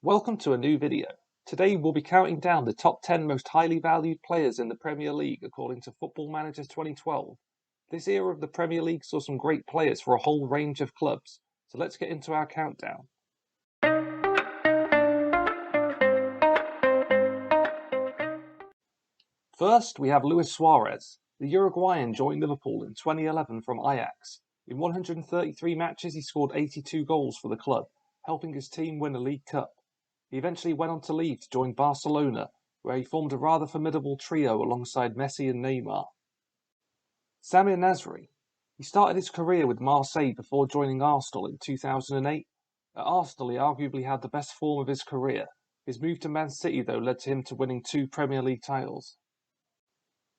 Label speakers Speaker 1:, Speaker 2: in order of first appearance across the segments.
Speaker 1: Welcome to a new video. Today we'll be counting down the top 10 most highly valued players in the Premier League according to Football Manager 2012. This era of the Premier League saw some great players for a whole range of clubs, so let's get into our countdown. First, we have Luis Suarez. The Uruguayan joined Liverpool in 2011 from Ajax. In 133 matches he scored 82 goals for the club, helping his team win a League Cup. He eventually went on to leave to join Barcelona, where he formed a rather formidable trio alongside Messi and Neymar. Samir Nasri. He started his career with Marseille before joining Arsenal in 2008. At Arsenal he arguably had the best form of his career. His move to Man City though led to him to winning 2 Premier League titles.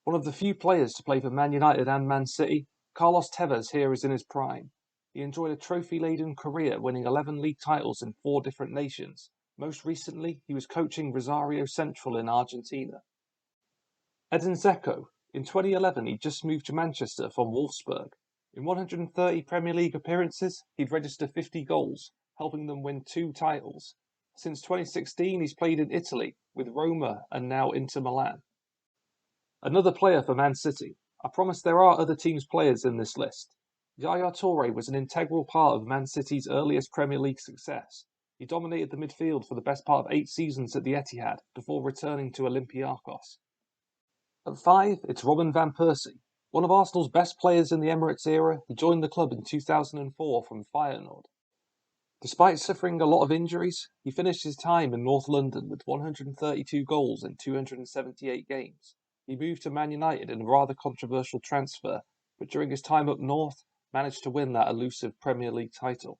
Speaker 1: One of the few players to play for Man United and Man City, Carlos Tevez here is in his prime. He enjoyed a trophy-laden career, winning 11 league titles in 4 different nations. Most recently, he was coaching Rosario Central in Argentina. Edin Dzeko. In 2011, he just moved to Manchester from Wolfsburg. In 130 Premier League appearances, he'd registered 50 goals, helping them win 2 titles. Since 2016, he's played in Italy, with Roma and now Inter Milan. Another player for Man City. I promise there are other teams' players in this list. Yaya Toure was an integral part of Man City's earliest Premier League success. He dominated the midfield for the best part of 8 seasons at the Etihad before returning to Olympiacos. At 5, it's Robin van Persie. One of Arsenal's best players in the Emirates era, he joined the club in 2004 from Feyenoord. Despite suffering a lot of injuries, he finished his time in North London with 132 goals in 278 games. He moved to Man United in a rather controversial transfer, but during his time up north, managed to win that elusive Premier League title.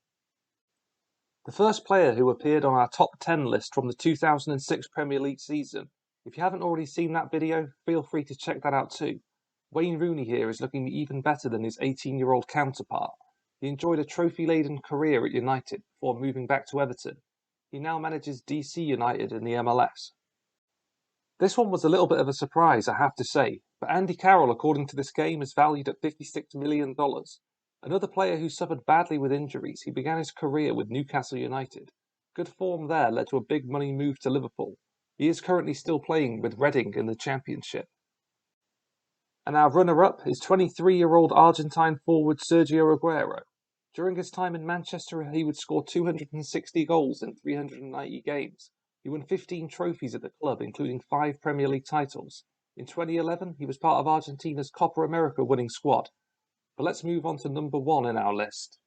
Speaker 1: The first player who appeared on our top 10 list from the 2006 Premier League season. If you haven't already seen that video, feel free to check that out too. Wayne Rooney here is looking even better than his 18-year-old counterpart. He enjoyed a trophy-laden career at United before moving back to Everton. He now manages DC United in the MLS. This one was a little bit of a surprise, I have to say, but Andy Carroll, according to this game, is valued at $56 million. Another player who suffered badly with injuries, he began his career with Newcastle United. Good form there led to a big money move to Liverpool. He is currently still playing with Reading in the Championship. And our runner-up is 23-year-old Argentine forward Sergio Aguero. During his time in Manchester, he would score 260 goals in 390 games. He won 15 trophies at the club, including 5 Premier League titles. In 2011, he was part of Argentina's Copa America winning squad. But let's move on to number 1 in our list.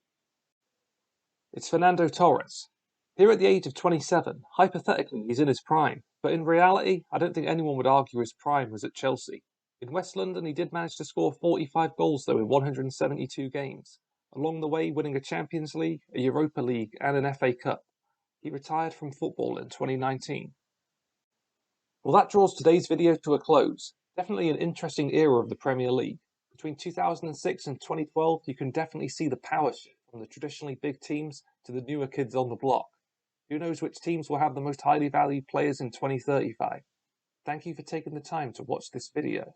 Speaker 1: It's Fernando Torres. Here at the age of 27, hypothetically he's in his prime, but in reality, I don't think anyone would argue his prime was at Chelsea. In West London, he did manage to score 45 goals though in 172 games, along the way winning a Champions League, a Europa League and an FA Cup. He retired from football in 2019. Well, that draws today's video to a close. Definitely an interesting era of the Premier League. Between 2006 and 2012, you can definitely see the power shift from the traditionally big teams to the newer kids on the block. Who knows which teams will have the most highly valued players in 2035? Thank you for taking the time to watch this video.